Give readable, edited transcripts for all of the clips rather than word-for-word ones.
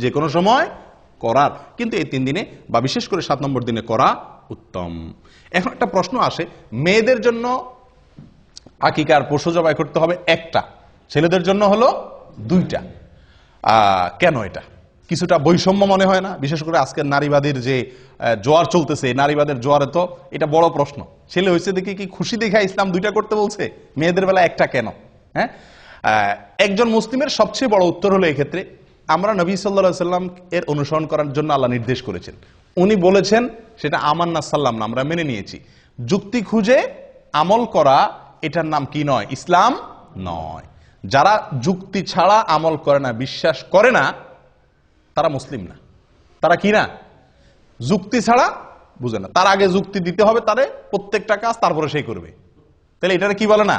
যে কোনো সময় করার, কিন্তু এই 3 দিনে বা বিশেষ করে 7 নম্বর দিনে করা উত্তম। এখন একটা প্রশ্ন আসে, মেয়েদের জন্য আকিকার পশু জবাই করতে হবে একটা, ছেলেদের জন্য হলো 2টা। কেন এটা? কিছুটা বৈষম্য মনে হয় না? বিশেষ করে আজকের নারীবাদীর যে জোয়ার চলতেছে, নারীবাদের জোয়ারে তো এটা বড় প্রশ্ন। ছেলে হয়েছে দেখে কি খুশি দেখা ইসলাম 2টা করতে বলছে, মেয়েদের বেলা একটা কেন? হ্যাঁ, একজন মুসলিমের সবচেয়ে বড় উত্তর হলো এক্ষেত্রে, আমরা নবী সাল্লাল্লাহু আলাইহি ওয়াসাল্লাম এর অনুসরণ করার জন্য আল্লাহ নির্দেশ করেছেন, উনি বলেছেন, সেটা আমান্না সাল্লাম না, আমরা মেনে নিয়েছি। যুক্তি খুঁজে আমল করা এটার নাম কি নয়? ইসলাম নয়। যারা যুক্তি ছাড়া আমল করে না, বিশ্বাস করে না, তারা মুসলিম না। তারা কি না? যুক্তি ছাড়া বুঝে না। তার আগে যুক্তি দিতে হবে তারে প্রত্যেকটা কাজ, তারপরে সেই করবে। তাহলে এটারে কি বলে না?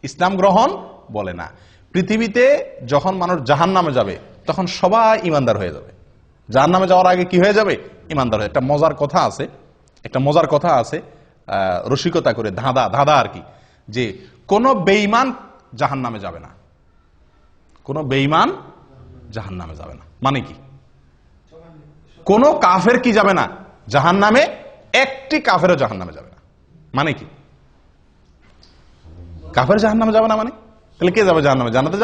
ইসলাম গ্রহণ বলে না। পৃথিবীতে যখন মানুষ জাহান্নামে যাবে তখন সবাই ইমানদার হয়ে যাবে। জাহান্নামে যাওয়ার আগে কি হয়ে যাবে? ইমানদার হয়ে। একটা মজার কথা আছে, রসিকতা করে, ধাঁধা আর কি, যে কোন বেঈমান জাহান্নামে যাবে না। কোন বেঈমান জাহান্নামে যাবে না মানে কি? কোন কাফের কি যাবে না জাহান্নামে? একটি কাফেরও জাহান্নামে যাবে না মানে কি? কাফের জাহান্নামে যাবে না মানে? তাহলে কে যাবে জাহান্নামে? জান্নাতে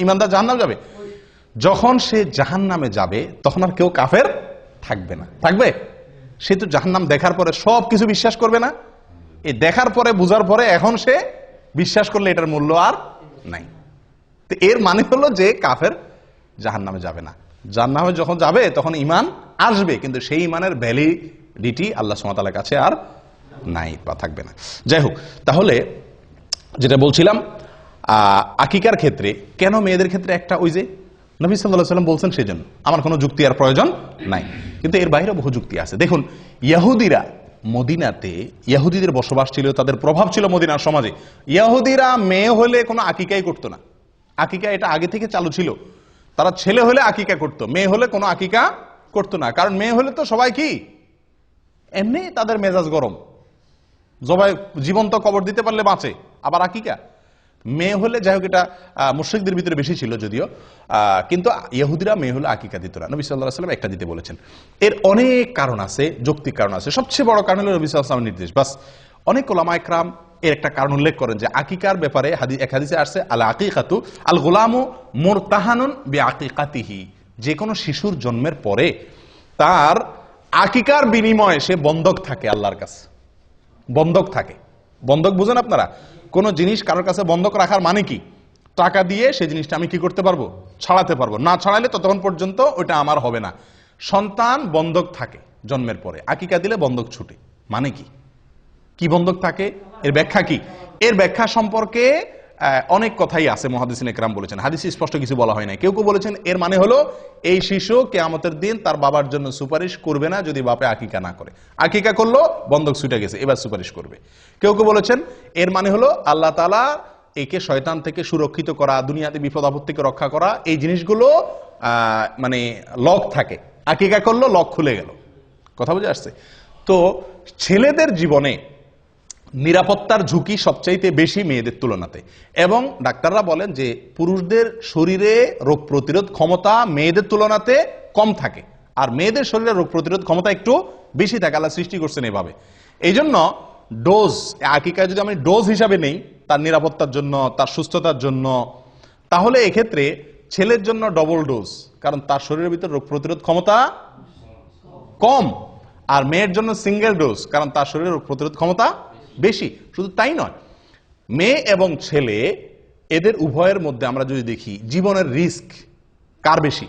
ইমানদার জাহান্নামে যাবে। যখন সে জাহান্নামে যাবে তখন আর কেউ কাফের থাকবে না। থাকবে? সে তো জাহান্নাম দেখার পরে সবকিছু বিশ্বাস করবে না? এই দেখার পরে, বুঝার পরে এখন সে বিশ্বাস করলে এটার মূল্য আর নাই। তো এর মানে হলো যে কাফের জাহান্নামে যাবে না। জাহান্নামে যখন যাবে তখন ঈমান আসবে, কিন্তু সেই ঈমানের ভ্যালিডিটি আল্লাহ সুবহানাহু ওয়া তাআলার কাছে আর নাই বা থাকবে না। যাই হোক, তাহলে যেটা বলছিলাম, আকিকার ক্ষেত্রে কেন মেয়েদের ক্ষেত্রে একটা? ওই যে নবী সাল্লাল্লাহু আলাইহি ওয়াসাল্লাম বলছেন, সেজন্য আমার কোনো যুক্তি আর প্রয়োজন নাই। কিন্তু এর বাইরে বহু যুক্তি আছে। দেখুন, ইহুদিরা মদিনাতে, ইহুদিদের বসবাস ছিল, তাদের প্রভাব ছিল মদিনার সমাজে। ইহুদিরা মেয়ে হলে কোনো আকিকাই করতো না। আকিকা এটা আগে থেকে চালু ছিল। তারা ছেলে হলে আকিকা করতো, মেয়ে হলে কোনো আকিকা করতো না। কারণ মেয়ে হলে তো সবাই কি এমনি তাদের মেজাজ গরম, জবাই জীবন্ত কবর দিতে পারলে বাঁচে, আবার আকিকা মেয়ে হলে। যাই হোক, এটা মুশরিকদের ভিতরে বেশি ছিল যদিও, কিন্তু ইহুদিরা মেয়ে হলে আকিকা দিত না। নবী সাল্লাল্লাহু আলাইহি ওয়াসাল্লাম একটা দিতে বলেছেন। এর অনেক কারণ আছে, যৌক্তিক কারণ আছে। সবচেয়ে বড় কারণ হলো নবী সাল্লাল্লাহু আলাইহি ওয়াসাল্লামের নির্দেশ। বাস, অনেক উলামা ইকরাম এর একটা কারণ উল্লেখ করেন যে আকিকার ব্যাপারে এক হাদিসে আসছে, আল আকিকাতু আল গুলামু মুরতাহানুন বিআকিকাতিহি, যে কোনো শিশুর জন্মের পরে তার আকিকার বিনিময়ে সে বন্ধক থাকে আল্লাহর কাছে। বন্ধক থাকে। বন্ধক বুঝেন আপনারা? কোন জিনিস কারোর কাছে বন্ধক রাখার মানে কি? টাকা দিয়ে সেই জিনিসটা আমি কি করতে পারবো? ছাড়াতে পারবো। না ছাড়াইলে ততক্ষণ পর্যন্ত ওটা আমার হবে না। সন্তান বন্ধক থাকে জন্মের পরে, আকিকা দিলে বন্ধক ছুটে। মানে কি? কি বন্ধক থাকে? এর ব্যাখ্যা কি? এর ব্যাখ্যা সম্পর্কে অনেক কথাই আছে, মুহাদ্দিসিন ইকরাম বলেছেন। হাদিসে স্পষ্ট কিছু বলা হয় না। কেউ কেউ বলেছেন এর মানে হলো এই শিশু কিয়ামতের দিন তার বাবার জন্য সুপারিশ করবে না যদি বাপে আকিকা না করে। আকিকা করলো, বন্ধক ছুটে গেছে, এবার সুপারিশ করবে। কেউ কেউ বলেছেন এর মানে হলো আল্লাহ তাআলা একে শয়তান থেকে সুরক্ষিত করা, দুনিয়াতে বিপদ আপদ থেকে রক্ষা করা, এই জিনিসগুলো মানে লক থাকে। আকিকা করলো, লক খুলে গেল। কথা বুঝে আসছে? তো ছেলেদের জীবনে নিরাপত্তার ঝুঁকি সবচাইতে বেশি মেয়েদের তুলনাতে, এবং ডাক্তাররা বলেন যে পুরুষদের শরীরে রোগ প্রতিরোধ ক্ষমতা মেয়েদের তুলনাতে কম থাকে, আর মেয়েদের শরীরে রোগ প্রতিরোধ ক্ষমতা একটু বেশি থাকে। আল্লাহ সৃষ্টি করছেন এভাবে। এই জন্য ডোজ, আকিকা যদি আমি ডোজ হিসাবে নেই তার নিরাপত্তার জন্য, তার সুস্থতার জন্য, তাহলে এক্ষেত্রে ছেলের জন্য ডবল ডোজ, কারণ তার শরীরের ভিতর রোগ প্রতিরোধ ক্ষমতা কম। আর মেয়ের জন্য সিঙ্গেল ডোজ, কারণ তার শরীরে রোগ প্রতিরোধ ক্ষমতা বেশি। শুধু তাই নয়, মেয়ে এবং ছেলে এদের উভয়ের মধ্যে আমরা যদি দেখি জীবনের রিস্ক কার বেশি?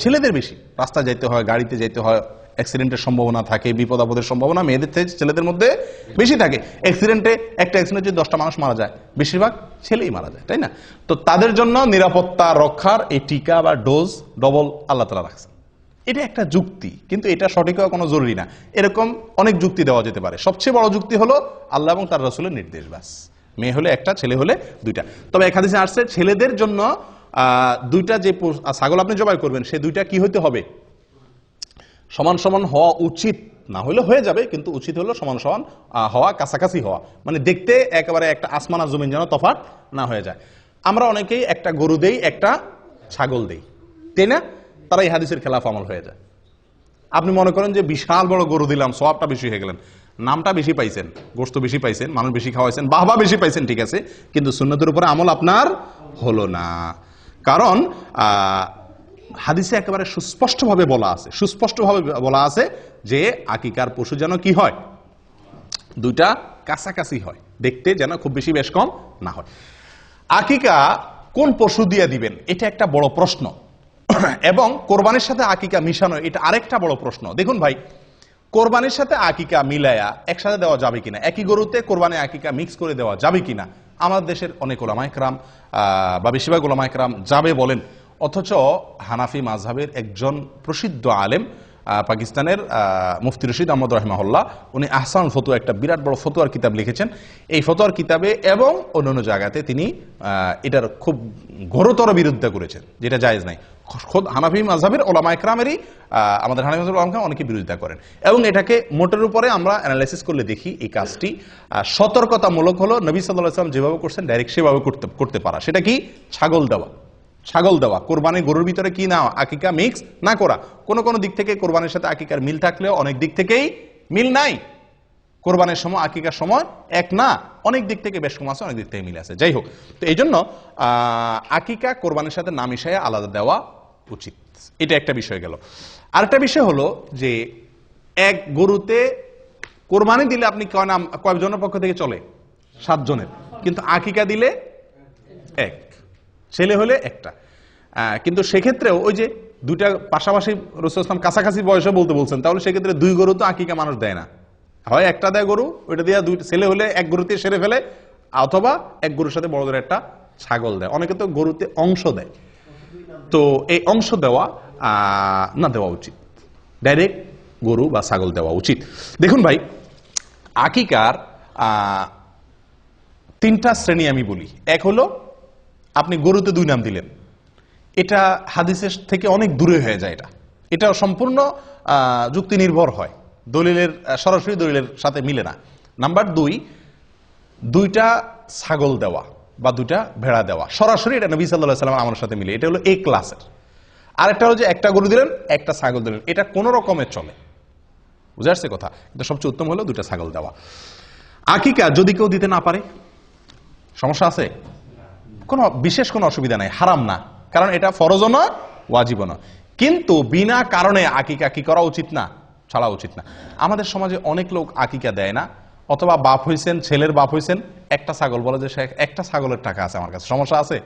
ছেলেদের বেশি। রাস্তায় যাইতে হয়, গাড়িতে যাইতে হয়, অ্যাক্সিডেন্টের সম্ভাবনা থাকে, বিপদ আপদের সম্ভাবনা মেয়েদের থেকে ছেলেদের মধ্যে বেশি থাকে। একটা অ্যাক্সিডেন্টে যদি 10টা মানুষ মারা যায়, বেশিরভাগ ছেলেই মারা যায়, তাই না? তো তাদের জন্য নিরাপত্তা রক্ষার এই টিকা বা ডোজ ডবল আল্লাহ তাআলা রাখছেন। এটা একটা যুক্তি, কিন্তু এটা সঠিক হওয়া কোনো জরুরি না। এরকম অনেক যুক্তি দেওয়া যেতে পারে। সবচেয়ে বড় যুক্তি হলো আল্লাহ এবং তার রাসূলের নির্দেশ। ব্যাস, মেয়ে হলে একটা, ছেলে হলে 2টা। তবে এক হাদিসে আসছে ছেলেদের জন্য 2টা যে ছাগল আপনি জবাই করবেন, সে 2টা কি হইতে হবে? সমান সমান হওয়া উচিত। না হলে হয়ে যাবে, কিন্তু উচিত হলো সমান সমান হওয়া, কাছাকাছি হওয়া। মানে দেখতে একেবারে একটা আসমান আর জমিন যেন তফাৎ না হয়ে যায়। আমরা অনেকেই একটা গরু দেই, একটা ছাগল দেই, তাই না? তারা এই হাদিসের খেলাফ আমল হয়ে যায়। আপনি মনে করেন যে বিশাল বড় গরু দিলাম, সওয়াবটা বেশি হয়ে গেলেন, নামটা বেশি পাইছেন, গোশত বেশি পাইছেন, মানুষ বেশি খাওয়াইছেন, বাহবা বেশি পাইছেন, ঠিক আছে, কিন্তু সুন্নতের উপরে আমল আপনার হলো না। কারণ হাদিসে একেবারে সুস্পষ্টভাবে বলা আছে যে আকিকার পশু যেন কি হয়, দুইটা কাছাকাছি হয়, দেখতে যেন খুব বেশি বেশ কম না হয়। আকিকা কোন পশু দিয়ে দিবেন এটা একটা বড় প্রশ্ন, এবং কোরবানির সাথে আকিকা মিশানো এটা আরেকটা বড় প্রশ্ন। দেখুন ভাই, কোরবানির সাথে আকিকা মিলায়া একসাথে দেওয়া যাবে কিনা, একই গরুতে কোরবানি আকিকা মিক্স করে দেওয়া যাবে কিনা, আমাদের দেশের অনেক ওলামায়ে কেরাম বা বেশিরভাগ ওলামায়ে কেরাম যাবে বলেন, অথচ হানাফি মাযহাবের একজন প্রসিদ্ধ আলেম পাকিস্তানের মুফতি রশিদ আহমদ রাহিমাহুল্লাহ, উনি আহসান ফতোয়া একটা বিরাট বড় ফতোয়ার কিতাব লিখেছেন। এই ফতোয়ার কিতাবে এবং অন্যান্য জায়গাতে তিনি এটার খুব ঘোরতর বিরোধিতা করেছেন, যেটা জায়েজ নাই। খোদ হানাফি মাযহাবের ওলামায়ে কেরামেরই আমাদের হানাফি মাযহাবের ওলামায়ে কেরাম অনেকে বিরোধিতা করেন, এবং এটাকে মোটের উপরে আমরা অ্যানালাইসিস করলে দেখি এই কাজটি সতর্কতামূলক হলো। নবী সাল্লাল্লাহু আলাইহি ওয়াসাল্লাম যেভাবে করছেন ডাইরেক্ট সেভাবে করতে পারা। সেটা কি? ছাগল দেওয়া, কোরবানির গরুর ভিতরে কি না আকিকা মিক্স না করা। কোন দিক থেকে কোরবানির সাথে আকিকার মিল থাকলেও অনেক দিক থেকেই মিল নাই। কোরবানির সময় আকিকার সময় এক না, অনেক দিক থেকে বেশ কম আছে, অনেক দিক থেকে মিল আছে। যাই হোক, তো এই জন্য আকিকা কোরবানির সাথে না মিশাইয়া আলাদা দেওয়া উচিত। এটা একটা বিষয় গেল। আরেকটা বিষয় হলো যে এক গরুতে কোরবানি দিলে আপনি কয়জনের পক্ষ থেকে চলে? 7 জনের, কিন্তু আকিকা দিলে এক, ছেলে হলে একটা। কিন্তু সেক্ষেত্রেও ওই যে দুইটা পাশাপাশি রাসূল সাল্লাল্লাহু কাছাকাছি বয়সে বলছেন, তাহলে সেক্ষেত্রে 2 গরু তো আকিকা মানুষ দেয় না, হয় একটা দেয় গরু, ওইটা দিয়ে 2 ছেলে হলে এক গরুতে সেরে ফেলে, অথবা এক গরুর সাথে বড় ধরে একটা ছাগল দেয়। অনেকে তো গরুতে অংশ দেয়, তো এই অংশ দেওয়া না দেওয়া উচিত, ডাইরেক্ট গরু বা ছাগল দেওয়া উচিত। দেখুন ভাই, আকিকার 3টা শ্রেণী আমি বলি। এক হলো আপনি গরুতে 2 নাম দিলেন, এটা হাদিসের থেকে অনেক দূরে হয়ে যায়। এটা সম্পূর্ণ যুক্তি নির্ভর হয়, দলিলের সরাসরি দলিলের সাথে মিলে না। নাম্বার 2, 2টা ছাগল দেওয়া বা 2টা ভেড়া দেওয়া সরাসরি, এটা নবী সাল্লাল্লাহু আলাইহি ওয়াসাল্লাম আমার সাথে মিলে, এটা হলো এই ক্লাসের। আরেকটা হলো যে একটা গরু দিলেন, একটা ছাগল দিলেন, এটা কোন রকমের চলে, বুঝা যাচ্ছে কথা। কিন্তু সবচেয়ে উত্তম হলো 2টা ছাগল দেওয়া। আকিকা যদি কেউ দিতে না পারে, সমস্যা আছে? কোনো বিশেষ কোনো অসুবিধা নাই, হারাম না, কারণ এটা ফরজও নয়, ওয়াজিবও নয়। কিন্তু বিনা কারণে আকিকা কি করা উচিত না, ছাড়া উচিত না। আমাদের সমাজে অনেক লোক আকিকা দেয় না, অথবা বাপ হইছেন, ছেলের বাপ হইছেন, একটা ছাগল বলে যে একটা ছাগলের টাকা আছে আমার কাছে, সমস্যা আছে?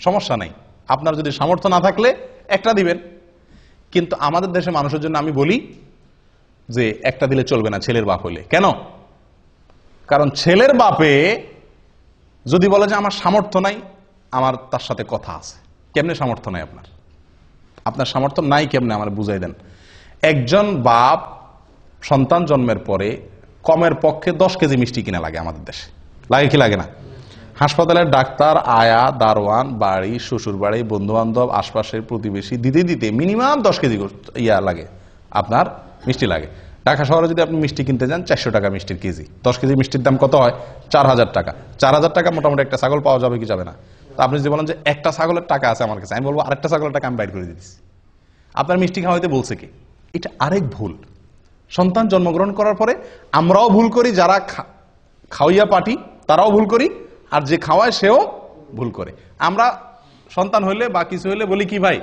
সমস্যা নেই, আপনার যদি সামর্থ্য না থাকলে একটা দিবেন। কিন্তু আমাদের দেশে মানুষের জন্য আমি বলি যে একটা দিলে চলবে না ছেলের বাপ হইলে। কেন? কারণ ছেলের বাপে যদি বলে যে আমার সামর্থ্য নাই, আমার তার সাথে কথা আছে। কেমনে সামর্থ্য নাই আপনার সামর্থ্য নাই কেমনে, আমার বুঝাই দেন। একজন বাপ সন্তান জন্মের পরে কমের পক্ষে 10 কেজি মিষ্টি কিনা লাগে আমাদের দেশে, লাগে কি লাগে না? হাসপাতালের ডাক্তার, আয়া, দারোয়ান, বাড়ি, শ্বশুর বাড়ি, বন্ধু বান্ধব, আশপাশের প্রতিবেশী দিতে মিনিমাম 10 কেজি লাগে, আপনার মিষ্টি লাগে। ঢাকা শহরে যদি আপনি মিষ্টি কিনতে যান 400 টাকা মিষ্টির কেজি। 10 কেজি মিষ্টির দাম কত হয়? 4000 টাকা। 4000 টাকা মোটামুটি একটা ছাগল পাওয়া যাবে কি যাবে না? আপনি যদি বলেন যে একটা ছাগলের টাকা আছে আমার কাছে, আমি বলবো আরেকটা ছাগলের টাকা আমি বাইর করে দিচ্ছি। আপনার মিষ্টি খাওয়াইতে বলছে কি? এটা আরেক ভুল। সন্তান জন্মগ্রহণ করার পরে আমরাও ভুল করি, যারা খাওয়াইয়া পাঠি তারাও ভুল করি, আর যে খাওয়ায় সেও ভুল করে। আমরা সন্তান হইলে বা কিছু হইলে বলি কি ভাই,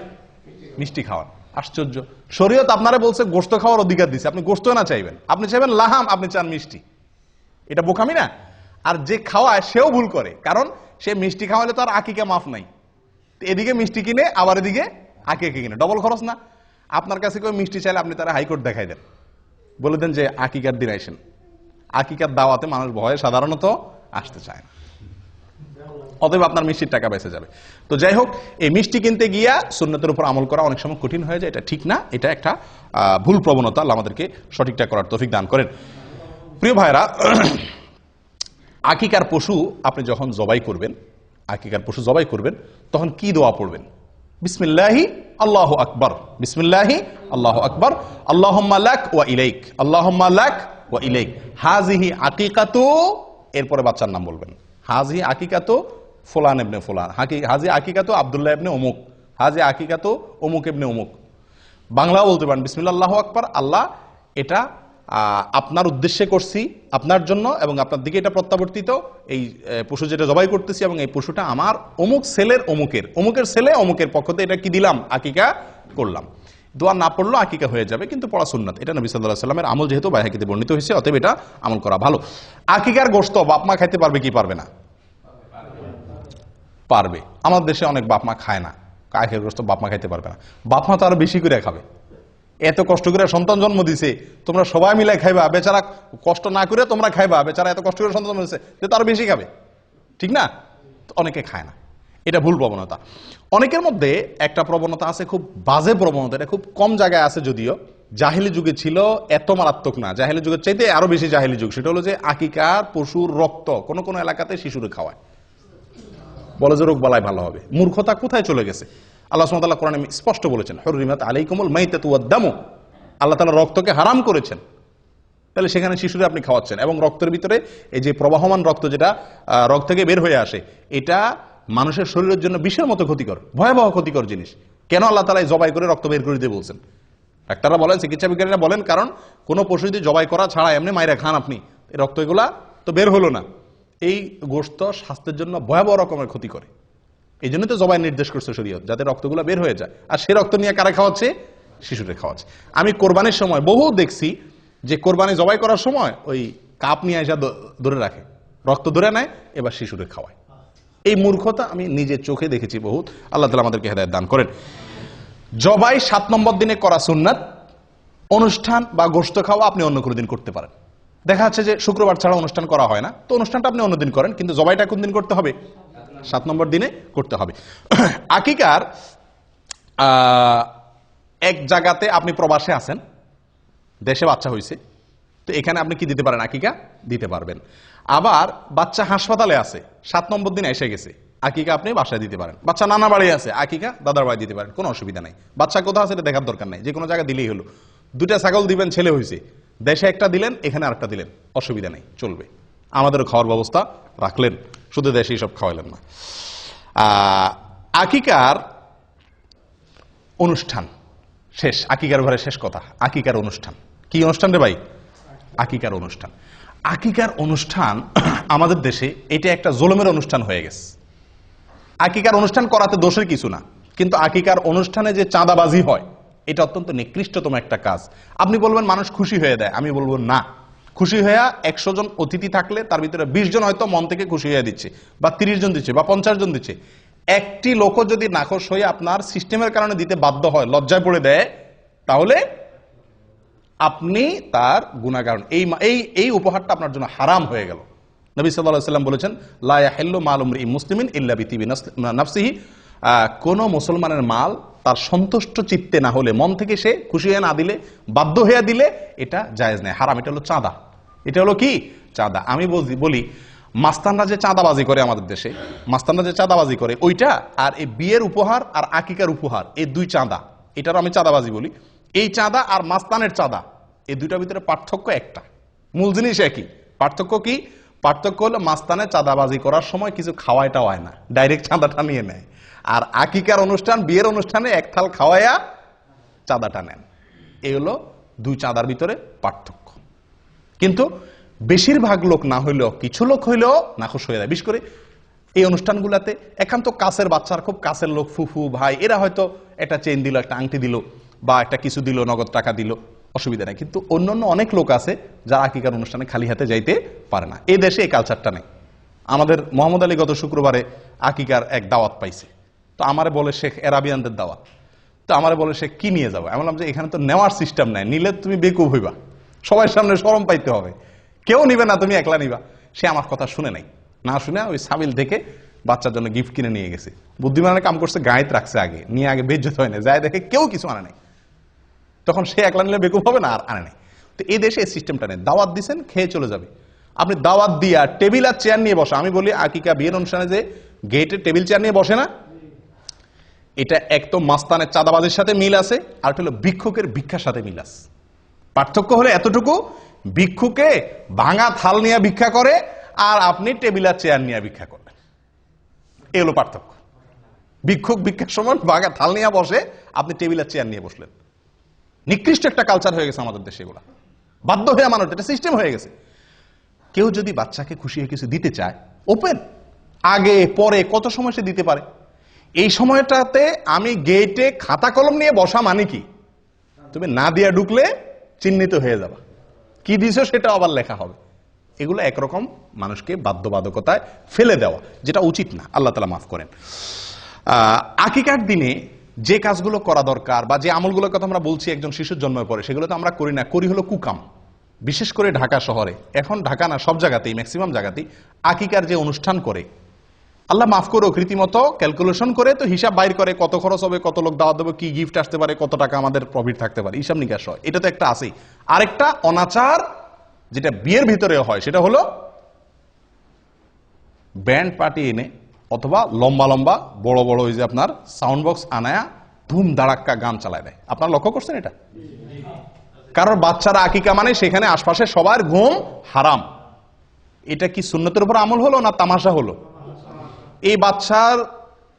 মিষ্টি খাওয়ান। আশ্চর্য, শরীয়ত আপনারা বলছে গোশত খাওয়ার অধিকার দিচ্ছে, আপনি গোশত না চাইবেন, আপনি চাইবেন লাহাম, আপনি চান মিষ্টি। এটা বোকামি না? আর যে খাওয়ায় সেও ভুল করে, কারণ সে মিষ্টি খাওয়ালে তো আর আকিকা মাফ নাই, এদিকে মিষ্টি কিনে আবার এদিকে আকিকা কিনে, ডবল খরচ না? আপনার কাছে কেউ মিষ্টি চাইলে আপনি তারা হাইকোর্ট দেখাই দেন, বলে দেন যে আকিকার দিন আইসেন। আকিকার দাওয়াতে মানুষ ভয়ে সাধারণত আসতে চায় না, অতএব আপনার মিষ্টির টাকা বেঁচে যাবে। তো যাই হোক, এই মিষ্টি কিনতে গিয়া সুন্নতের উপর আমল করা অনেক সময় কঠিন হয়ে যায়, এটা ঠিক না, এটা একটা ভুল প্রবণতা। আল্লাহ আমাদেরকে সঠিকটা করার তৌফিক দান করেন। প্রিয় ভাইরা, আকিকার পশু আপনি যখন জবাই করবেন, তখন কি দোয়া পড়বেন? বিসমিল্লাহি আল্লাহু আকবার, বিসমিল্লাহি আল্লাহু আকবার, আল্লাহুম্মা লাক ওয়া ইলাইক, আল্লাহুম্মা লাক ওয়া ইলাইক, হাযিহি আকিকাতু, এরপরে বাচ্চার নাম বলবেন। হাযিহি আকিকাতু ফুলান ইবনে ফুলান, হাযিহি আকিকাতু আব্দুল্লাহ ইবনে অমুক, হাযিহি আকিকাতু অমুক ইবনে অমুক। বাংলাও বলতে পারেন বিসমিল্লাহ আল্লাহু আকবার, আল্লাহ এটা আপনার উদ্দেশ্যে করছি, আপনার জন্য, এবং আপনার দিকে এটা প্রত্যাবর্তিত, এই পশু যেটা জবাই করতেছি, এবং এই পশুটা আমার অমুক ছেলের অমুকের ছেলে অমুকের পক্ষ থেকে এটা কি দিলাম, আকিকা করলাম। দোয়া না পড়লো আকিকা হয়ে যাবে, কিন্তু পড়া সুন্নাত। এটা নবী সাল্লাল্লাহু আলাইহি ওয়াসাল্লামের আমল, যেহেতু বাইহাকিতে বর্ণিত হয়েছে, অতএব এটা আমল করা ভালো। আকিকার গোশত বাপ মা খাইতে পারবে কি পারবে না? পারবে। আমাদের দেশে অনেক বাপ মা খায় না, আকিকার গোশত বাপ মা খাইতে পারবে না। বাপ মা তো আরো বেশি করে খাবে, এত কষ্ট করে সন্তান জন্ম দিছে, তোমরা সবাই মিলে খাইবা, বেচারা কষ্ট না করে তোমরা খাইবা, বেচারা এত কষ্ট করে সন্তান জন্ম দিছে, যে তার বেশি খাবে, ঠিক না? অনেকে খায় না, এটা ভুল প্রবণতা। অনেকের মধ্যে একটা প্রবণতা আছে, খুব বাজে প্রবণতা, এটা খুব কম জায়গায় আছে যদিও, জাহিলি যুগে ছিল, এত মারাত্মক না, জাহিলি যুগের চাইতে আরো বেশি জাহিলি যুগ। সেটা হলো যে আকিকার পশুর রক্ত কোন কোন এলাকাতে শিশুরে খাওয়ায়, বলে যে রোগ বালাই ভালো হবে। মূর্খতা কোথায় চলে গেছে? আল্লাহ সুবহানাহু ওয়া তাআলা কোরআনে স্পষ্ট বলেছেন, হুররিমাত আলাইকুমুল মাইতাতু ওয়াদ-দামু, আল্লাহ তাআলা রক্তকে হারাম করেছেন। তাহলে সেখানে শিশুরে আপনি খাওয়াচ্ছেন, এবং রক্তের ভিতরে এই যে প্রবাহমান রক্ত, যেটা রক্ত থেকে বের হয়ে আসে, এটা মানুষের শরীরের জন্য বিষের মতো ক্ষতিকর, ভয়াবহ ক্ষতিকর জিনিস। কেন আল্লাহ তাআলা জবাই করে রক্ত বের করে দিয়ে বলছেন? ডাক্তাররা বলেন, চিকিৎসা বিজ্ঞানীরা বলেন, কারণ কোনো পশু যদি জবাই করা ছাড়া এমনি মাইরা খান আপনি, এই রক্ত এগুলা তো বের হলো না, এই গোশত স্বাস্থ্যের জন্য ভয়াবহ রকমের ক্ষতি করে। এই জন্য তো জবাই নির্দেশ করছে শরীয়ত, যাতে রক্তগুলো বের হয়ে যায়। আর সে রক্ত নিয়ে কারা খাওয়াচ্ছে? শিশুরে খাওয়াচ্ছে। আমি কোরবানির সময় বহু দেখছি যে কোরবানি জবাই করার সময় ওই কাপ নিয়ে এসে ধরে রাখে, রক্ত ধরে নেয়, এবার শিশুরে খাওয়ায়। এই মূর্খতা আমি নিজের চোখে দেখেছি বহুত। আল্লাহ তাআলা আমাদেরকে হেদায়েত দান করেন। জবাই 7 নম্বর দিনে করা সুন্নাত। অনুষ্ঠান বা গোশত খাওয়া আপনি অন্য কোনো দিন করতে পারেন। দেখা যাচ্ছে যে শুক্রবার ছাড়া অনুষ্ঠান করা হয় না, তো অনুষ্ঠানটা আপনি অন্যদিন করেন, কিন্তু জবাইটা কোন দিন করতে হবে? 7 নম্বর দিনে করতে হবে। আকিকার এক জায়গাতে আপনি প্রবাসে আছেন, দেশে বাচ্চা হয়েছে, তো এখানে আপনি কি দিতে পারেন? আকিকা দিতে পারবেন। আবার বাচ্চা হাসপাতালে আছে, 7 নম্বর দিন এসে গেছে, আকিকা আপনি বাসায় দিতে পারেন। বাচ্চা নানা বাড়ি আছে, আকিকা দাদার বাড়ি দিতে পারেন, কোনো অসুবিধা নাই। বাচ্চা কোথাও আছে এটা দেখার দরকার নাই, যে কোনো জায়গায় দিলেই হলো। 2টা ছাগল দিবেন, ছেলে হয়েছে, দেশে একটা দিলেন, এখানে আরেকটা দিলেন, অসুবিধা নেই, চলবে। আমাদেরও খাওয়ার ব্যবস্থা রাখলেন, শুধু দেশে সব খাওয়াইলেন না। আকিকার অনুষ্ঠান শেষ, আকিকার ঘরে শেষ কথা, আকিকার অনুষ্ঠান। কি অনুষ্ঠান রে ভাই? আকিকার অনুষ্ঠান। আকিকার অনুষ্ঠান আমাদের দেশে এটা একটা জুলুমের অনুষ্ঠান হয়ে গেছে। আকিকার অনুষ্ঠান করাতে দোষের কিছু না, কিন্তু আকিকার অনুষ্ঠানে যে চাঁদাবাজি হয়, এটা অত্যন্ত নিকৃষ্টতম একটা কাজ। আপনি বলবেন মানুষ খুশি হয়ে দেয়, আমি বলবো না। খুশি হয়ে 100 জন অতিথি থাকলে তার ভিতরে 20 জন হয়তো মন থেকে খুশি হয়ে দিচ্ছে, বা 30 জন দিচ্ছে, বা 50 জন দিচ্ছে। একটি লোকও যদি নাখোশ হয়ে আপনার সিস্টেমের কারণে দিতে বাধ্য হয়, লজ্জায় পড়ে দেয়, তাহলে আপনি তার গুনাহগার। এই উপহারটা আপনার জন্য হারাম হয়ে গেল। নবী সাল্লাল্লাহু আলাইহি ওয়াসাল্লাম বলেছেন, লা ইয়াহিল্লু মালু ইমরিইন মুসলিমিন ইল্লা বিতিবি নাফসিহি, কোন মুসলমানের মাল তার সন্তুষ্ট চিত্তে না হলে, মন থেকে সে খুশি হয়ে না দিলে, বাধ্য হয়ে দিলে, এটা জায়েজ নেই, হারাম। এটা হলো চাঁদা। এটা হলো কি? চাঁদা। আমি বলি মাস্তানরা যে চাঁদাবাজি করে আমাদের দেশে, মাস্তানরা যে চাঁদাবাজি করে, ওইটা আর এই বিয়ের উপহার আর আকিকার উপহার, এই 2 চাঁদা, এটারও আমি চাঁদাবাজি বলি। এই চাঁদা আর মাস্তানের চাঁদা, এই দুইটার ভিতরে পার্থক্য একটা, মূল জিনিস একই। পার্থক্য কি? পার্থক্য হলো মাস্তানে চাঁদাবাজি করার সময় কিছু খাওয়াইটা হয় না, ডাইরেক্ট চাঁদাটা নিয়ে নেয়। আর আকিকার অনুষ্ঠান, বিয়ের অনুষ্ঠানে এক থাল খাওয়াইয়া চাঁদাটা নেন। এই হলো 2 চাঁদার ভিতরে পার্থক্য। কিন্তু বেশিরভাগ লোক না হইলেও, কিছু লোক হইলেও নাখোশ হয়ে যায়। বিশেষ করে এই অনুষ্ঠানগুলোতে একান্ত কাছের বাচ্চার, খুব কাছের লোক, ফুফু ভাই, এরা হয়তো একটা চেন দিল, একটা আংটি দিল, বা একটা কিছু দিল, নগদ টাকা দিল, অসুবিধা নেই। কিন্তু অন্যান্য অনেক লোক আছে যারা আকিকার অনুষ্ঠানে খালি হাতে যাইতে পারে না। এই দেশে এই কালচারটা নেই। আমাদের মোহাম্মদ আলী গত শুক্রবারে আকিকার এক দাওয়াত পাইছে, তো আমারে বলে শেখ এরাবিয়ানদের দাওয়াত, তো আমারে বলে সে কি নিয়ে যাবো। আমি বললাম যে এখানে তো নেওয়ার সিস্টেম নাই, নিলে তুমি বেকুব হইবা, সবার সামনে শরম পাইতে হবে, কেউ নিবে না, তুমি একলা নিবা। সে আমার কথা শুনে নাই, না শুনে ওই সাবিল থেকে বাচ্চার জন্য গিফট কিনে নিয়ে গেছে। বুদ্ধিমানের কাম করছে, গায়েত রাখছে আগে, নিয়ে আগে বেজ্জত হয় না, যায় দেখে কেউ কিছু আনে নাই, তখন সে একলা নিলে বেকুব হবে না, আর আনে নাই। তো এই দেশে এই সিস্টেমটা নেই। দাওয়াত দিচ্ছেন, খেয়ে চলে যাবে। আপনি দাওয়াত দিয়া টেবিল আর চেয়ার নিয়ে বসা, আমি বলি আকিকা বিয়ের অনুষ্ঠানে যে গেটে টেবিল চেয়ার নিয়ে বসে না, এটা এক তো মাস্তানের চাঁদাবাজির সাথে মিল আছে, আর হলো ভিক্ষুকের ভিক্ষার সাথে মিল আছে। পার্থক্য হলো এতটুকু, ভিক্ষুকে ভাঙা থাল নিয়ে ভিক্ষা করে, আর আপনি টেবিল আর চেয়ার নিয়ে ভিক্ষা করেন। এই হলো পার্থক্য। ভিক্ষুক ভিক্ষার সময় ভাঙা থাল নিয়ে বসে, আপনি টেবিল আর চেয়ার নিয়ে বসলেন। নিকৃষ্ট একটা কালচার হয়ে গেছে আমাদের দেশে এগুলা, বাধ্য হয়ে মানুষ, এটা সিস্টেম হয়ে গেছে। কেউ যদি বাচ্চাকে খুশি হয়ে কিছু দিতে চায়, ওপেন, আগে পরে কত সময় সে দিতে পারে। এই সময়টাতে আমি গেটে খাতা কলম নিয়ে বসা মানে কি, তুমি না দিয়া ঢুকলে চিহ্নিত হয়ে যাবা, কি দিছো সেটা আবার লেখা হবে। এগুলো একরকম মানুষকে বাধ্যবাধকতায় ফেলে দেওয়া, যেটা উচিত না, আল্লাহ তাআলা মাফ করেন। আকিকার দিনে যে কাজগুলো করা দরকার বা যে আমলগুলোর কথা আমরা বলছি একজন শিশুর জন্মের পরে, সেগুলো তো আমরা করি না, করি হলো কুকাম। বিশেষ করে ঢাকা শহরে, এখন ঢাকা না সব জায়গাতেই, ম্যাক্সিমাম জায়গাতেই আকিকার যে অনুষ্ঠান করে, আল্লাহ মাফ করুক, রীতিমতো ক্যালকুলেশন করে তো হিসাব বাইর করে, কত খরচ হবে, কত লোক দাওয়াত দেবো, কি গিফট আসতে পারে, কত টাকা আমাদের প্রফিট থাকতে পারে, হিসাব নিকাশ হয়। এটা তো একটা আছেই। আরেকটা অনাচার যেটা বিয়ের ভিতরে হয়, সেটা হলো ব্যান্ড পার্টি এনে অথবা লম্বা লম্বা বড় বড় ওই যে আপনার সাউন্ড বক্স আনায়া ধুম দাঁড়াক্কা গান চালায় দেয়। আপনারা লক্ষ্য করছেন এটা? কারণ বাচ্চারা আকিকা মানে সেখানে আশপাশে সবার ঘুম হারাম। এটা কি সুন্নতের উপর আমল হলো না তামাশা হলো? এই বাচ্চার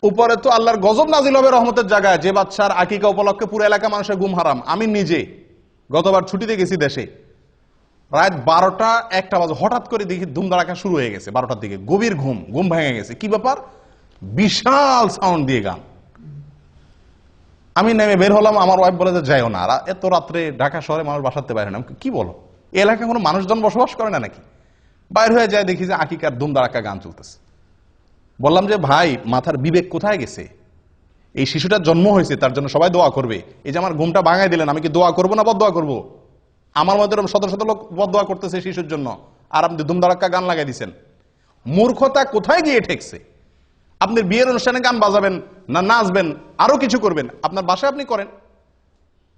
উপরে তো আল্লাহর গজব নাজিল হবে রহমতের জায়গায়, যে বাচ্চার আকিকা উপলক্ষে পুরো এলাকা মানুষের ঘুম হারাম। আমি নিজে গতবার ছুটিতে গেছি দেশে, রাত 12টা 1টা বাজে হঠাৎ করে দেখি ধুম ধাড়াকা শুরু হয়ে গেছে। 12টার দিকে গভীর ঘুম ভেঙে গেছে। কি ব্যাপার? বিশাল সাউন্ড দিয়ে গান। আমি নেমে বের হলাম, আমার ওয়াইফ বলে যে যাইও না, এত রাত্রে ঢাকা শহরে মানুষ বাসাতে বাইরে না। কি বলো, এই এলাকায় কোনো মানুষজন বসবাস করে না নাকি? বাইর হয়ে যায়, দেখি যে আকিকার ধুম ধাড়াকা গান চলতেছে। বললাম যে ভাই, মাথার বিবেক কোথায় গেছে? এই শিশুটার জন্ম হয়েছে, তার জন্য সবাই দোয়া করবে। এই যে আমার ঘুমটা ভাঙাই দিলেন, আমি কি দোয়া করবো না বদদোয়া করবো? আমার মধ্যে শত শত লোক বদদোয়া করতেছে শিশুর জন্য, আর আপনি ধুমধাড়াক্কা গান লাগাই দিচ্ছেন। মূর্খতা কোথায় গিয়ে ঠেকছে? আপনি বিয়ের অনুষ্ঠানে গান বাজাবেন না, নাচবেন, আরো কিছু করবেন, আপনার বাসায় আপনি করেন।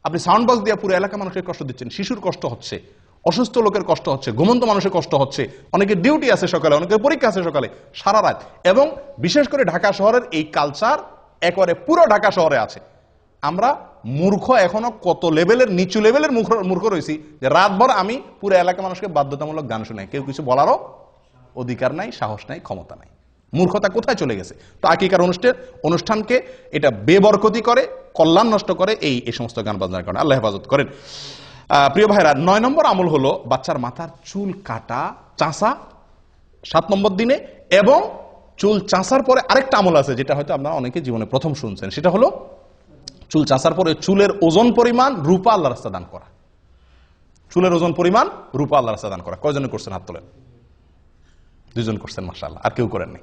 আপনি সাউন্ড বক্স দিয়ে পুরো এলাকা মানুষের কষ্ট দিচ্ছেন। শিশুর কষ্ট হচ্ছে, অসুস্থ লোকের কষ্ট হচ্ছে, ঘুমন্ত মানুষের কষ্ট হচ্ছে, অনেকের ডিউটি আছে সকালে, অনেকের পরীক্ষা আছে সকালে, সারা রাত। এবং বিশেষ করে ঢাকা শহরের এই কালচার একেবারে পুরো ঢাকা শহরে আছে। আমরা মূর্খ, এখনো কত লেভেলের নিচু লেভেলের মূর্খ রয়েছি যে রাতভর আমি পুরো এলাকা মানুষকে বাধ্যতামূলক গান শুনাই। কেউ কিছু বলারও অধিকার নাই, সাহস নাই, ক্ষমতা নাই। মূর্খতা কোথায় চলে গেছে? তো আকিকার অনুষ্ঠানকে এটা বেবরকতি করে, কল্যাণ নষ্ট করে এই সমস্ত গান বাজনার কারণে। আল্লাহ হেফাজত করেন। প্রিয় ভাইরা, 9 নম্বর আমল হলো বাচ্চার মাথার চুল কাটা, চাঁচা 7 নম্বর দিনে। এবং চুল চাঁচার পরে আরেকটা আমল আছে, যেটা হয়তো আপনারা অনেকে জীবনে প্রথম শুনছেন। সেটা হলো চুল চাঁচার পরে চুলের ওজন পরিমাণ রূপা আল্লাহ রাস্তা দান করা। চুলের ওজন পরিমাণ রূপা আল্লাহ রাস্তা দান করা। কয়জনে করছেন? হাত তোলেন। 2 জন করছেন, মাশাআল্লাহ। আর কেউ করেননি?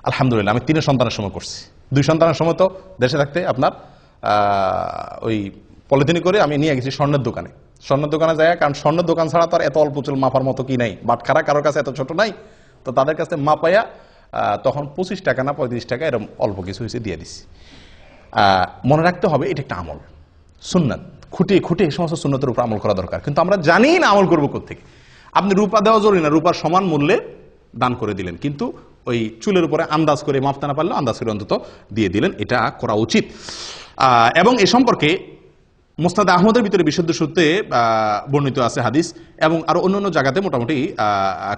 আলহামদুলিল্লাহ। আমি 3 সন্তানের সময় করছি। 2 সন্তানের সময় তো দেশে থাকতে আপনার ওই পলিথিন করে আমি নিয়ে গেছি স্বর্ণের দোকানে। স্বর্ণের দোকানে যায়, কারণ স্বর্ণের দোকান ছাড়া তো আর এত অল্প চুল মাপার মতো কি নাই, বাটখারা কারোর কাছে এত ছোট নাই। তো তাদের কাছে মাপাইয়া তখন 25 টাকা না 35 টাকা এরকম অল্প কিছু হয়েছে দিয়ে দিছি। মনে রাখতে হবে এটা একটা আমল, সুন্নাত। খুঁটে খুঁটে এই সমস্ত সুন্নতের উপর আমল করা দরকার। কিন্তু আমরা জানি না আমল করবো কোত্থেকে। আপনি রূপা দেওয়া জরুরি না, রূপার সমান মূল্যে দান করে দিলেন, কিন্তু ওই চুলের উপরে আন্দাজ করে মাপতে না পারলেও আন্দাজ করে অন্তত দিয়ে দিলেন, এটা করা উচিত। এবং এ সম্পর্কে মুসনাদ আহমদের ভিতরে বিশুদ্ধ সূত্রে বর্ণিত আছে হাদিস, এবং আরো অন্যান্য জায়গাতে মোটামুটি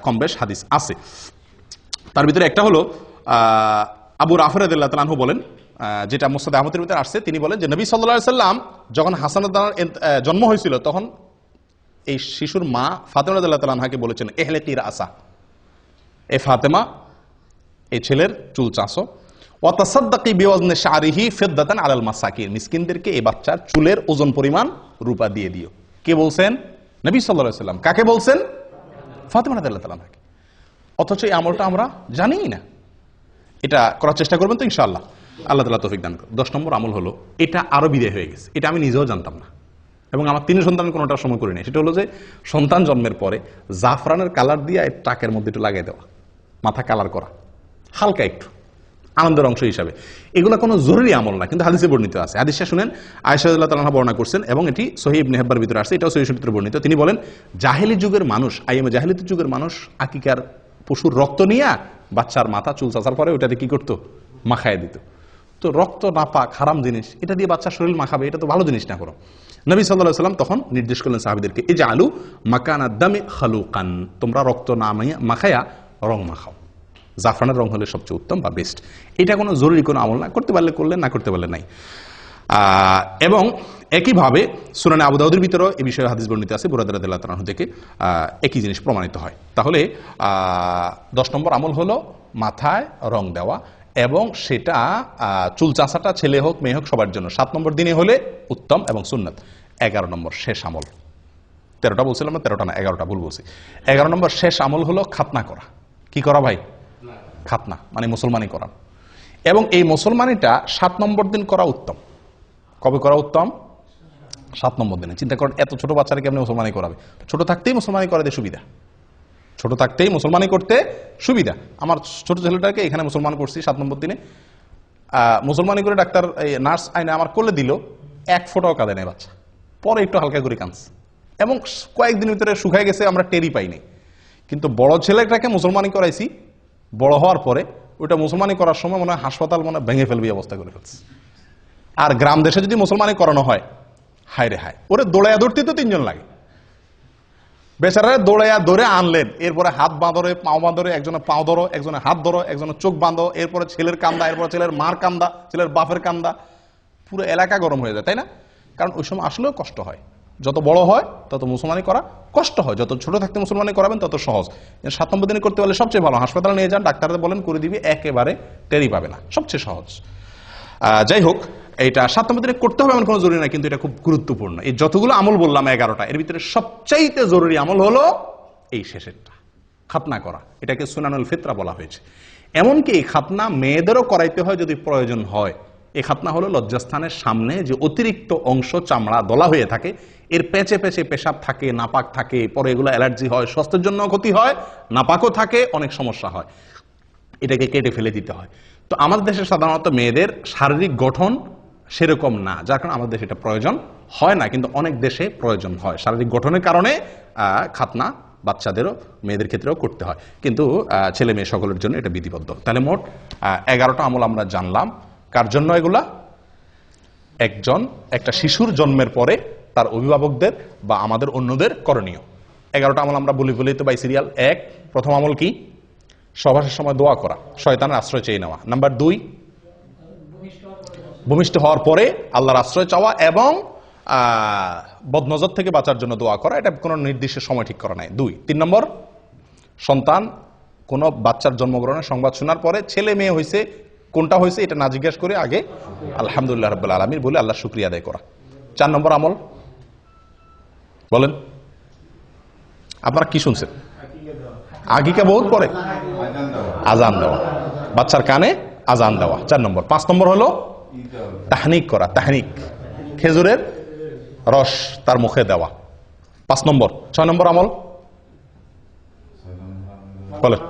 কম বেশ হাদিস আছে। তার ভিতরে একটা হলো আবু রাফি রাদিয়াল্লাহু তাআলা আনহু বলেন, যেটা মুসনাদ আহমদের ভিতরে আসছে, তিনি বলেন যে নবী সাল্লাল্লাহু আলাইহি সাল্লাম যখন হাসানের জন্ম হয়েছিল, তখন এই শিশুর মা ফাতেমা রাদিয়াল্লাহু তাআলা আনহাকে বলেছেন, ইহলিকি রাসা, এ ফাতেমা, এই ছেলের চুল চাঁচো, ওয়া তাসাদ্দাকি বিওয়াজনি শারিহি ফিদ্দাতান আলাল মাসাকিন, মিসকিনদেরকে এই বাচ্চার চুলের ওজন পরিমাণ রূপা দিয়ে দিও। কে বলছেন? নবী সাল্লাল্লাহু আলাইহি সাল্লাম। কাকে বলছেন? ফাতেমা রাদিয়াল্লাহু তাআলা আনহাকে। অথচ এই আমলটা আমরা জানিই না। এটা করার চেষ্টা করবেন তো ইনশাআল্লাহ, আল্লাহ তাআলা তৌফিক দান করুন। 10 নম্বর আমল হলো, এটা আরো বিদায় হয়ে গেছে, এটা আমি নিজেও জানতাম না, এবং আমার 3 সন্তান কোনোটার সময় করি নাই। সেটা হলো যে সন্তান জন্মের পরে জাফরানের কালার দিয়ে টাকের মধ্যে একটু লাগাই দেওয়া, মাথা কালার করা হালকা একটু, আনন্দের অংশ হিসাবে। এগুলো কোনো জরুরি আমল না, কিন্তু হাদিসে বর্ণিত আছে। হাদিসটা শুনেন, আয়েশা রাদিয়াল্লাহু তাআলা বর্ণনা করছেন, এবং এটি সহিহ ইবনে হিব্বানের ভিতরে আছে, এটাও সহিহ সূত্রে বর্ণিত। তিনি বলেন, জাহেলি যুগের মানুষ, আইয়ামে জাহেলিয়াত যুগের মানুষ আকিকার পশুর রক্ত নিয়ে বাচ্চার মাথা চুল চাচার পরে ওটাতে কি করতো? মাখায় দিত। তো রক্ত নাপাক, হারাম জিনিস, এটা দিয়ে বাচ্চার শরীর মাখাবে, এটা তো ভালো জিনিস না। করো নবী সাল্লাল্লাহু আলাইহি ওয়াসাল্লাম তখন নির্দেশ করলেন সাহাবীদেরকে, ইজআলু মাকানা দামি খালুকান, তোমরা রক্ত না মাখায়া রং মাখাও। জাফরানের রং হলে সবচেয়ে উত্তম বা বেস্ট। এটা কোনো জরুরি কোনো আমল না, করতে পারলে করলেন, না করতে পারলে নাই। এবং একইভাবে সুনানে আবু দাউদের ভিতরেও এই বিষয়ে হাদিস বর্ণিত আছে, বুরায়দা রাদিয়াল্লাহু তাআলা আনহু থেকে একই জিনিস প্রমাণিত হয়। তাহলে 10 নম্বর আমল হলো মাথায় রং দেওয়া, এবং সেটা চুল চাঁচাটা ছেলে হোক মেয়ে হোক সবার জন্য 7 নম্বর দিনে হলে উত্তম এবং সুন্নাত। 11 নম্বর শেষ আমল, 13টা বলছিলাম না, 13টা না 11টা ভুল বলছি। 11 নম্বর শেষ আমল হলো খাতনা করা। কি করা ভাই? খাতনা মানে মুসলমানি করা। এবং এই মুসলমানিটা 7 নম্বর দিন করা উত্তম। কবে করা উত্তম? 7 নম্বর দিনে। চিন্তা করেন এত ছোট বাচ্চারা কেমনে মুসলমানি করাবে? ছোট থাকতেই মুসলমানি করাতে সুবিধা, ছোট থাকতেই মুসলমানি করতে সুবিধা। আমার ছোট ছেলেটাকে এখানে মুসলমান করছি 7 নম্বর দিনে, মুসলমানি করে ডাক্তার নার্স আইনে আমার কোলে দিল, 1 ফোঁটাও কাঁদে নেই বাচ্চা। পরে একটু হালকা করে কাঁদছে এবং কয়েকদিন ভিতরে শুকায় গেছে, আমরা টেরই পাইনি। কিন্তু বড় ছেলেটাকে মুসলমানি করাইছি, বড় হওয়ার পরে ওইটা মুসলমানি করার সময় মনে হয় হাসপাতাল মনে ভেঙে ফেলবে অবস্থা করে ফেলছে। আর গ্রাম দেশে যদি মুসলমানি করানো হয়, হায় রে হায়, ওরে দৌড়াইয়া ধরতে তো 3 জন লাগে। বেচারারে দৌড়াইয়া ধরে আনলেন, এরপরে হাত বাঁধরে, পাও বাঁধরে, একজনে পাও ধরো, একজনে হাত ধরো, একজনে চোখ বাঁধো, এরপরে ছেলের কান্দা, এরপরে ছেলের মার কান্দা, ছেলের বাপের কান্দা, পুরো এলাকা গরম হয়ে যায়, তাই না? কারণ ওই সময় আসলেও কষ্ট হয়। যত বড় হয় তত মুসলমানি করা কষ্ট হয়, যত ছোট থাকতে মুসলমানি করাবেন তত সহজ। 7 নম্বর দিনে করতে পারলে সবচেয়ে ভালো। হাসপাতালে নিয়ে যান, ডাক্তারদের বলেন করে দিবি, একেবারে টেরি পাবে না, সবচেয়ে সহজ। যাই হোক, এটা 7 নম্বর দিনে করতে হবে এমন কোনো জরুরি না, কিন্তু এটা খুব গুরুত্বপূর্ণ। এই যতগুলো আমল বললাম 11টা, এর ভিতরে সবচাইতে জরুরি আমল হলো এই শেষেরটা, খাতনা করা। এটাকে সুনানুল ফিতরা বলা হয়েছে। এমনকি এই খাতনা মেয়েদেরও করাইতে হয় যদি প্রয়োজন হয়। এই খাতনা হলো লজ্জাস্থানের সামনে যে অতিরিক্ত অংশ চামড়া দলা হয়ে থাকে, এর পেঁচে পেঁচে পেশাব থাকে, নাপাক থাকে, পরে এগুলো অ্যালার্জি হয়, স্বাস্থ্যের জন্য ক্ষতি হয়, নাপাকও থাকে, অনেক সমস্যা হয়। এটাকে কেটে ফেলে দিতে হয়। তো আমাদের দেশে সাধারণত মেয়েদের শারীরিক গঠন সেরকম না, যার কারণে আমাদের দেশে এটা প্রয়োজন হয় না, কিন্তু অনেক দেশে প্রয়োজন হয়। শারীরিক গঠনের কারণে খাতনা বাচ্চাদেরও মেয়েদের ক্ষেত্রেও করতে হয়, কিন্তু ছেলে মেয়ে সকলের জন্য এটা বিধিবদ্ধ। তাহলে মোট 11টা আমল আমরা জানলাম। কার জন্য এগুলা? একটা শিশুর জন্মের পরে তার অভিভাবকদের বা আমাদের অন্যদের করণীয়। 11টা আমল আমরা বলি তো বাই সিরিয়াল। 1, প্রথম আমল কি? সহবাসের সময় দোয়া করা, শয়তানের আশ্রয় চেয়ে নেওয়া। নাম্বার 2, ভূমিষ্ঠ হওয়ার পরে আল্লাহর আশ্রয় চাওয়া এবং বদনজর থেকে বাঁচার জন্য দোয়া করা। এটা কোনো নির্দিষ্ট সময় ঠিক করা নাই। 2, 3 নম্বর, সন্তান কোন বাচ্চার জন্মগ্রহণের সংবাদ শোনার পরে ছেলে মেয়ে হয়েছে, কোনটা হয়েছে এটা না জিজ্ঞাসা করে আগে আলহামদুলিল্লাহ রাব্বিল আলামিন বলে আল্লাহ শুকরিয়া আদায় করা। 4 নম্বর আমল বলেন, আপনারা কি শুনছেন? আকিকা বহুত পরে আজান দেওয়া, বাচ্চার কানে আজান দেওয়া 4 নম্বর। 5 নম্বর হলো তাহনিক করা, তাহনিক, খেজুরের রস তার মুখে দেওয়া 5 নম্বর। 6 নম্বর আমল বলেন।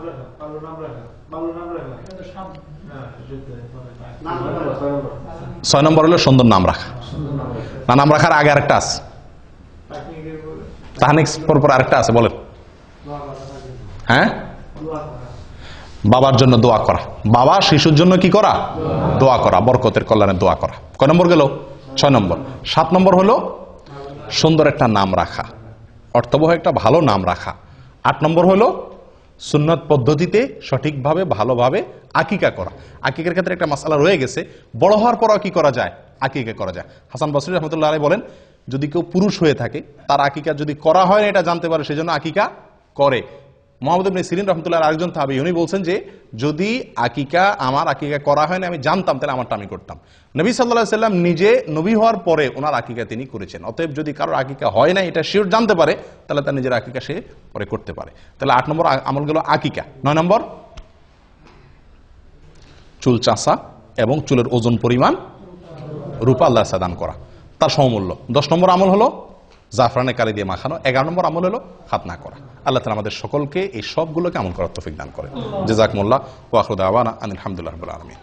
6 নম্বর হলো সুন্দর নাম রাখা। না, নাম রাখার আগে আরেকটা আছে, তাহনিক পর আরেকটা আছে, বলেন। হ্যাঁ, বাবার জন্য দোয়া করা, বাবা শিশুর জন্য কি করা? দোয়া করা, বরকতের কল্যাণে দোয়া করা। কয় নম্বর গেল? 6 নম্বর। 7 নম্বর হলো সুন্দর একটা নাম রাখা, অর্থবহ একটা ভালো নাম রাখা। 8 নম্বর হলো সুন্নত পদ্ধতিতে সঠিকভাবে ভালোভাবে আকিকা করা। আকিকার ক্ষেত্রে একটা মাসালা রয়ে গেছে, বড় হওয়ার পরও কি করা যায়? আকিকা করা যায়। হাসান বসরি রহমতুল্লাহ আলাইহি বলেন, যদি কেউ পুরুষ হয়ে থাকে, তার আকিকা যদি করা হয় না এটা জানতে পারে, সেজন্য আকিকা করে। মুহাম্মদ ইবনে সিরিন রাহমাতুল্লাহ আলাইহি আরেকজন তাহাবী, উনি বলছেন যে যদি আমার আকিকা করা হয় না আমি জানতাম, তাহলে আমারটা আমি করতাম। নবী সাল্লাল্লাহু আলাইহি সাল্লাম নিজে নবী হওয়ার পরে ওনার আকিকা তিনি করেছেন। অতএব যদি কারোর আকিকা হয় না এটা শিওর জানতে পারে, তাহলে তার নিজের আকিকা সে পরে করতে পারে। তাহলে 8 নম্বর আমল গেল আকিকা। 9 নম্বর চুল চাঁচা এবং চুলের ওজন পরিমাণ রূপা আল্লাহ সাদান করা, তার সমমূল্য। 10 নম্বর আমল হলো জাফরানে কালি দিয়ে মাখানো। 11 নম্বর আমল হলো খাতনা করা। আল্লাহ তাআলা আমাদের সকলকে এই সবগুলোকে আমল করার তৌফিক দান করেন। জাযাকুমুল্লাহ ওয়া আখিরু দাওয়ানা আনিল হামদুলিল্লাহি রাব্বিল আলামিন।